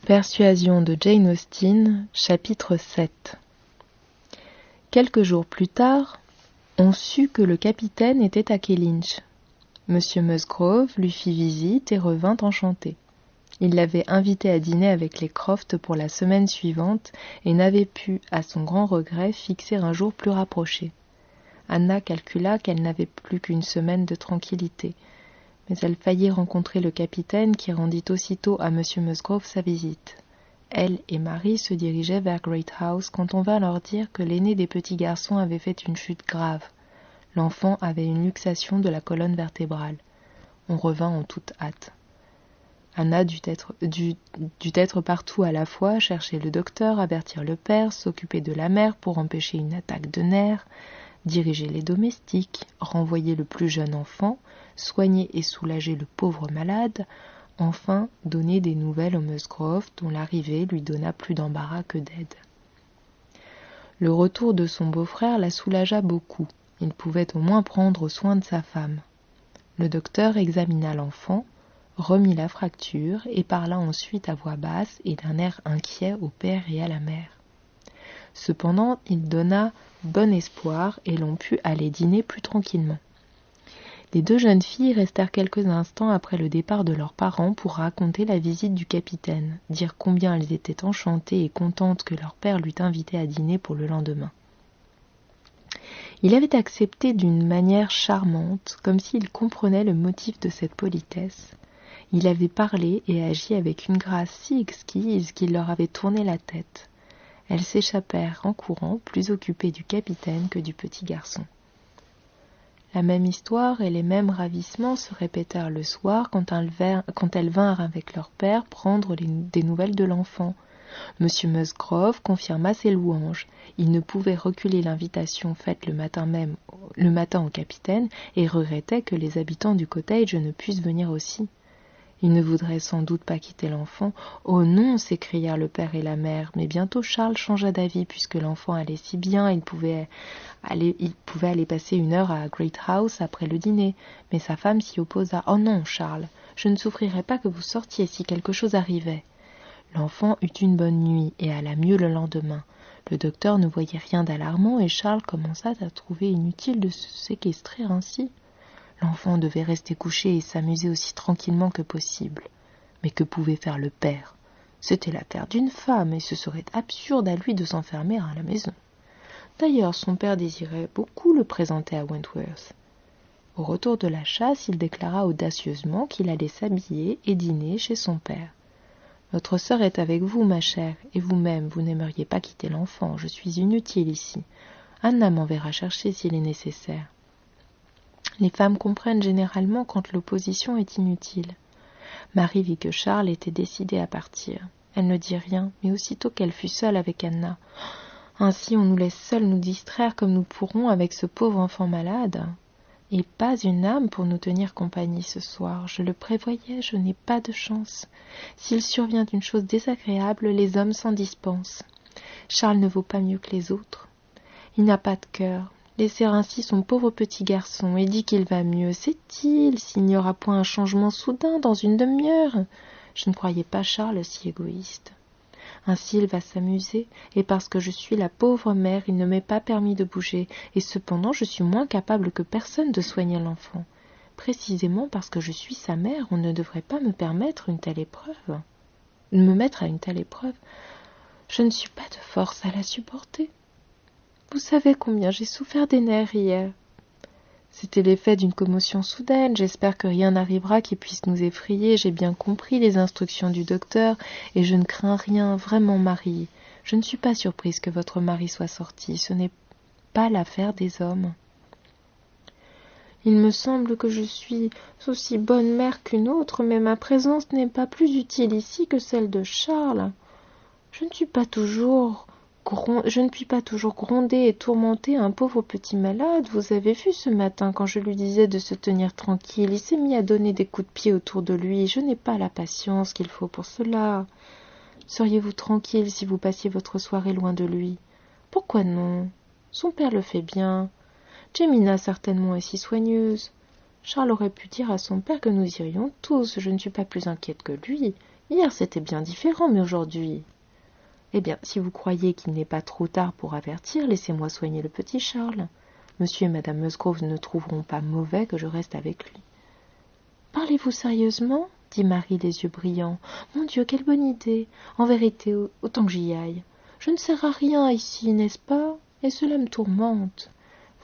Persuasion de Jane Austen, chapitre 7. Quelques jours plus tard, on sut que le capitaine était à Kellynch. Monsieur Musgrove lui fit visite et revint enchanté. Il l'avait invité à dîner avec les Croft pour la semaine suivante et n'avait pu, à son grand regret, fixer un jour plus rapproché. Anna calcula qu'elle n'avait plus qu'une semaine de tranquillité. Mais elle faillit rencontrer le capitaine qui rendit aussitôt à Monsieur Musgrove sa visite. Elle et Marie se dirigeaient vers Great House quand on vint leur dire que l'aîné des petits garçons avait fait une chute grave. L'enfant avait une luxation de la colonne vertébrale. On revint en toute hâte. Anna dut être partout à la fois, chercher le docteur, avertir le père, s'occuper de la mère pour empêcher une attaque de nerfs, diriger les domestiques, renvoyer le plus jeune enfant, soigner et soulager le pauvre malade, enfin donner des nouvelles aux Musgrove dont l'arrivée lui donna plus d'embarras que d'aide. Le retour de son beau-frère la soulagea beaucoup. Il pouvait au moins prendre soin de sa femme. Le docteur examina l'enfant, remit la fracture et parla ensuite à voix basse et d'un air inquiet au père et à la mère. Cependant, il donna bon espoir et l'on put aller dîner plus tranquillement. Les deux jeunes filles restèrent quelques instants après le départ de leurs parents pour raconter la visite du capitaine, dire combien elles étaient enchantées et contentes que leur père l'eût invité à dîner pour le lendemain. Il avait accepté d'une manière charmante, comme s'il comprenait le motif de cette politesse. Il avait parlé et agi avec une grâce si exquise qu'il leur avait tourné la tête. Elles s'échappèrent en courant, plus occupées du capitaine que du petit garçon. La même histoire et les mêmes ravissements se répétèrent le soir quand elles vinrent avec leur père prendre des nouvelles de l'enfant. Monsieur Musgrove confirma ses louanges. Il ne pouvait reculer l'invitation faite le matin au capitaine et regrettait que les habitants du cottage ne puissent venir aussi. Ils ne voudraient sans doute pas quitter l'enfant. « Oh non !» s'écrièrent le père et la mère. Mais bientôt Charles changea d'avis, puisque l'enfant allait si bien, il pouvait aller passer une heure à Great House après le dîner. Mais sa femme s'y opposa. « Oh non, Charles, je ne souffrirais pas que vous sortiez si quelque chose arrivait. » L'enfant eut une bonne nuit et alla mieux le lendemain. Le docteur ne voyait rien d'alarmant et Charles commença à trouver inutile de se séquestrer ainsi. L'enfant devait rester couché et s'amuser aussi tranquillement que possible. Mais que pouvait faire le père? C'était l'affaire d'une femme et ce serait absurde à lui de s'enfermer à la maison. D'ailleurs, son père désirait beaucoup le présenter à Wentworth. Au retour de la chasse, il déclara audacieusement qu'il allait s'habiller et dîner chez son père. « Votre sœur est avec vous, ma chère, et vous-même, vous n'aimeriez pas quitter l'enfant. Je suis inutile ici. Anna m'enverra chercher s'il est nécessaire. » Les femmes comprennent généralement quand l'opposition est inutile. Marie vit que Charles était décidé à partir. Elle ne dit rien, mais aussitôt qu'elle fut seule avec Anna. « Ainsi on nous laisse seuls nous distraire comme nous pourrons avec ce pauvre enfant malade. Et pas une âme pour nous tenir compagnie ce soir. Je le prévoyais, je n'ai pas de chance. S'il survient une chose désagréable, les hommes s'en dispensent. Charles ne vaut pas mieux que les autres. Il n'a pas de cœur. Laisser ainsi son pauvre petit garçon et dit qu'il va mieux, sait-il, s'il n'y aura point un changement soudain dans une demi-heure? Je ne croyais pas Charles si égoïste. Ainsi il va s'amuser, et parce que je suis la pauvre mère, il ne m'est pas permis de bouger, et cependant je suis moins capable que personne de soigner l'enfant. Précisément parce que je suis sa mère, on ne devrait pas me permettre une telle épreuve. Me mettre à une telle épreuve. Je ne suis pas de force à la supporter. Vous savez combien j'ai souffert des nerfs hier. C'était l'effet d'une commotion soudaine. J'espère que rien n'arrivera qui puisse nous effrayer. J'ai bien compris les instructions du docteur et je ne crains rien, vraiment, Marie. Je ne suis pas surprise que votre mari soit sorti. Ce n'est pas l'affaire des hommes. Il me semble que je suis aussi bonne mère qu'une autre, mais ma présence n'est pas plus utile ici que celle de Charles. Je ne puis pas toujours gronder et tourmenter un pauvre petit malade. Vous avez vu ce matin, quand je lui disais de se tenir tranquille, il s'est mis à donner des coups de pied autour de lui. Je n'ai pas la patience qu'il faut pour cela. Seriez-vous tranquille si vous passiez votre soirée loin de lui? Pourquoi non? Son père le fait bien. Jemina certainement est si soigneuse. Charles aurait pu dire à son père que nous irions tous. Je ne suis pas plus inquiète que lui. Hier c'était bien différent, mais aujourd'hui... Eh bien, si vous croyez qu'il n'est pas trop tard pour avertir, laissez-moi soigner le petit Charles. Monsieur et madame Musgrove ne trouveront pas mauvais que je reste avec lui. Parlez-vous sérieusement dit Marie, les yeux brillants. Mon Dieu, quelle bonne idée. En vérité, autant que j'y aille. Je ne sers à rien ici, n'est-ce pas? Et cela me tourmente.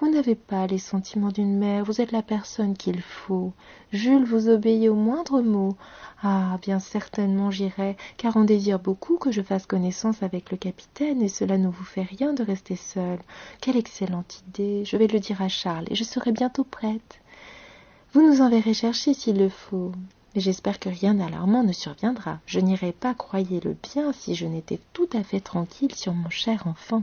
Vous n'avez pas les sentiments d'une mère, vous êtes la personne qu'il faut. Jules vous obéit au moindre mot. Ah, bien certainement j'irai, car on désire beaucoup que je fasse connaissance avec le capitaine, et cela ne vous fait rien de rester seul. Quelle excellente idée. Je vais le dire à Charles, et je serai bientôt prête. Vous nous enverrez chercher s'il le faut. Mais j'espère que rien d'alarmant ne surviendra. Je n'irai pas, croyez-le bien, si je n'étais tout à fait tranquille sur mon cher enfant.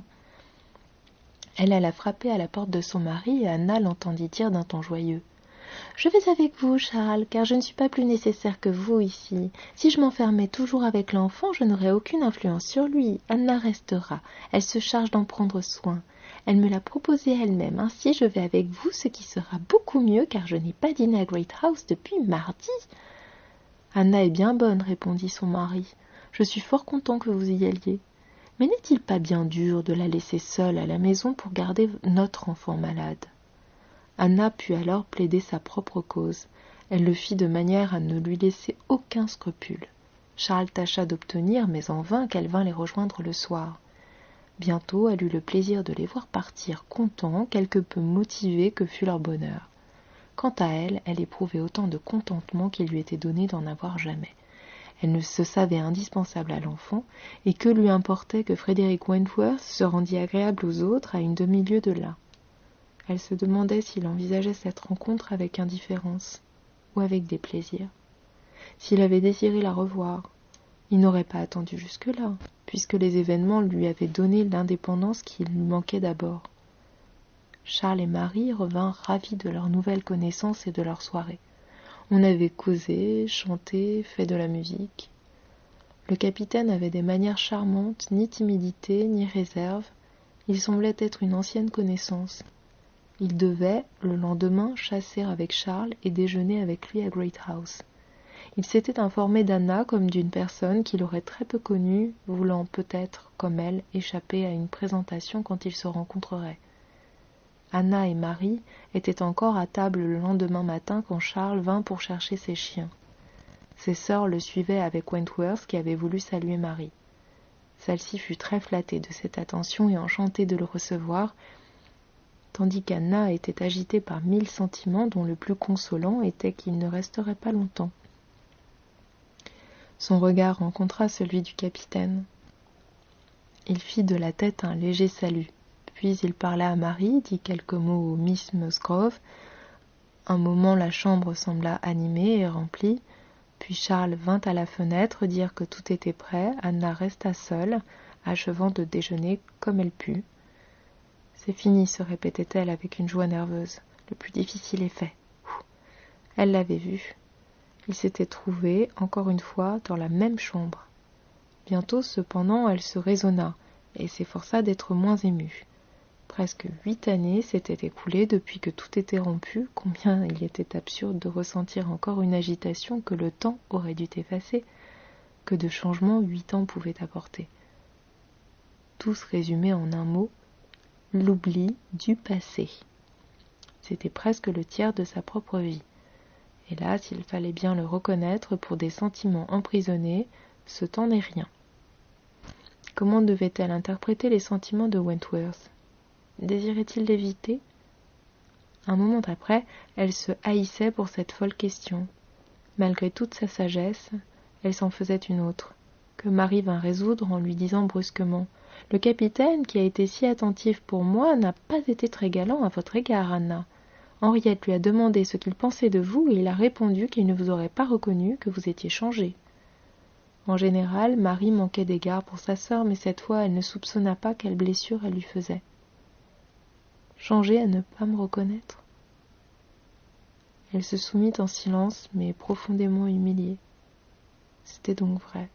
Elle alla frapper à la porte de son mari et Anna l'entendit dire d'un ton joyeux. « Je vais avec vous, Charles, car je ne suis pas plus nécessaire que vous ici. Si je m'enfermais toujours avec l'enfant, je n'aurais aucune influence sur lui. Anna restera. Elle se charge d'en prendre soin. Elle me l'a proposé elle-même. Ainsi, je vais avec vous, ce qui sera beaucoup mieux, car je n'ai pas dîné à Great House depuis mardi. » « Anna est bien bonne, répondit son mari. Je suis fort content que vous y alliez. Mais n'est-il pas bien dur de la laisser seule à la maison pour garder notre enfant malade ? Anna put alors plaider sa propre cause. Elle le fit de manière à ne lui laisser aucun scrupule. Charles tâcha d'obtenir, mais en vain, qu'elle vînt les rejoindre le soir. Bientôt, elle eut le plaisir de les voir partir contents, quelque peu motivés que fût leur bonheur. Quant à elle, elle éprouvait autant de contentement qu'il lui était donné d'en avoir jamais. Elle ne se savait indispensable à l'enfant, et que lui importait que Frédéric Wentworth se rendît agréable aux autres à une demi-lieue de là. Elle se demandait s'il envisageait cette rencontre avec indifférence, ou avec déplaisir. S'il avait désiré la revoir, il n'aurait pas attendu jusque-là, puisque les événements lui avaient donné l'indépendance qui lui manquait d'abord. Charles et Marie revinrent ravis de leur nouvelle connaissance et de leur soirée. On avait causé, chanté, fait de la musique. Le capitaine avait des manières charmantes, ni timidité, ni réserve. Il semblait être une ancienne connaissance. Il devait, le lendemain, chasser avec Charles et déjeuner avec lui à Great House. Il s'était informé d'Anna comme d'une personne qu'il aurait très peu connue, voulant peut-être, comme elle, échapper à une présentation quand ils se rencontreraient. Anna et Marie étaient encore à table le lendemain matin quand Charles vint pour chercher ses chiens. Ses sœurs le suivaient avec Wentworth qui avait voulu saluer Marie. Celle-ci fut très flattée de cette attention et enchantée de le recevoir, tandis qu'Anna était agitée par 1000 sentiments dont le plus consolant était qu'il ne resterait pas longtemps. Son regard rencontra celui du capitaine. Il fit de la tête un léger salut. Puis il parla à Marie, dit quelques mots au Miss Musgrove. Un moment la chambre sembla animée et remplie, puis Charles vint à la fenêtre dire que tout était prêt. Anna resta seule, achevant de déjeuner comme elle put. « C'est fini, se répétait-elle avec une joie nerveuse. Le plus difficile est fait. » Elle l'avait vu. Ils s'étaient trouvés, encore une fois, dans la même chambre. Bientôt, cependant, elle se raisonna et s'efforça d'être moins émue. Presque 8 années s'étaient écoulées depuis que tout était rompu, combien il était absurde de ressentir encore une agitation que le temps aurait dû effacer, que de changements 8 ans pouvaient apporter. Tout se résumait en un mot, l'oubli du passé. C'était presque le tiers de sa propre vie. Hélas, il fallait bien le reconnaître, pour des sentiments emprisonnés, ce temps n'est rien. Comment devait-elle interpréter les sentiments de Wentworth ? Désirait-il l'éviter ? Un moment après, elle se haïssait pour cette folle question. Malgré toute sa sagesse, elle s'en faisait une autre, que Marie vint résoudre en lui disant brusquement « Le capitaine, qui a été si attentif pour moi, n'a pas été très galant à votre égard, Anna. Henriette lui a demandé ce qu'il pensait de vous et il a répondu qu'il ne vous aurait pas reconnu, que vous étiez changée. » En général, Marie manquait d'égard pour sa sœur, mais cette fois, elle ne soupçonna pas quelle blessure elle lui faisait. Changer à ne pas me reconnaître. Elle se soumit en silence, mais profondément humiliée. C'était donc vrai.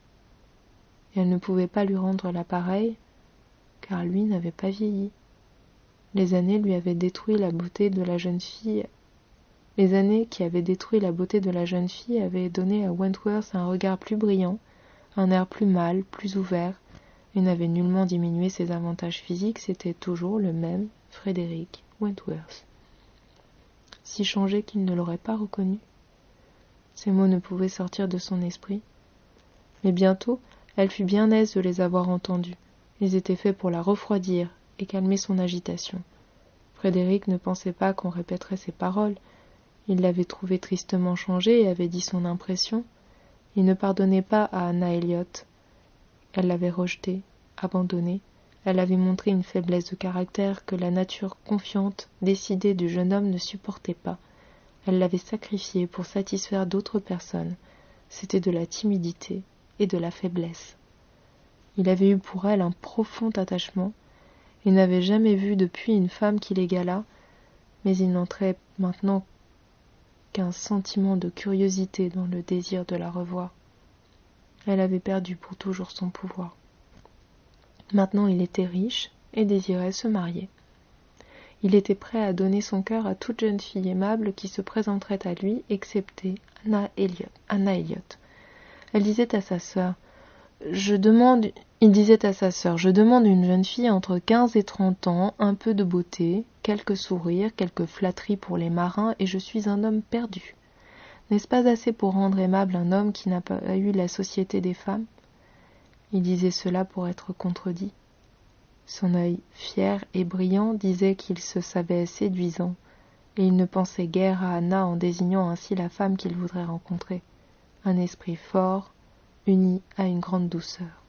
Et elle ne pouvait pas lui rendre l'appareil, car lui n'avait pas vieilli. Les années lui avaient détruit la beauté de la jeune fille. Les années qui avaient détruit la beauté de la jeune fille avaient donné à Wentworth un regard plus brillant, un air plus mâle, plus ouvert, et n'avait nullement diminué ses avantages physiques, c'était toujours le même Frédérick Wentworth. Si changé qu'il ne l'aurait pas reconnu. Ces mots ne pouvaient sortir de son esprit. Mais bientôt, elle fut bien aise de les avoir entendus. Ils étaient faits pour la refroidir et calmer son agitation. Frédérick ne pensait pas qu'on répéterait ses paroles. Il l'avait trouvée tristement changée et avait dit son impression. Il ne pardonnait pas à Anna Elliot. Elle l'avait rejetée, abandonnée. Elle avait montré une faiblesse de caractère que la nature confiante, décidée du jeune homme ne supportait pas. Elle l'avait sacrifiée pour satisfaire d'autres personnes. C'était de la timidité et de la faiblesse. Il avait eu pour elle un profond attachement et n'avait jamais vu depuis une femme qui l'égalât, mais il n'entrait maintenant qu'un sentiment de curiosité dans le désir de la revoir. Elle avait perdu pour toujours son pouvoir. Maintenant il était riche et désirait se marier. Il était prêt à donner son cœur à toute jeune fille aimable qui se présenterait à lui, excepté Anna Elliot. Elle disait à sa sœur, je demande une jeune fille entre 15 et 30 ans, un peu de beauté, quelques sourires, quelques flatteries pour les marins, et je suis un homme perdu. N'est-ce pas assez pour rendre aimable un homme qui n'a pas eu la société des femmes ? Il disait cela pour être contredit. Son œil fier et brillant disait qu'il se savait séduisant, et il ne pensait guère à Anna en désignant ainsi la femme qu'il voudrait rencontrer. Un esprit fort, uni à une grande douceur.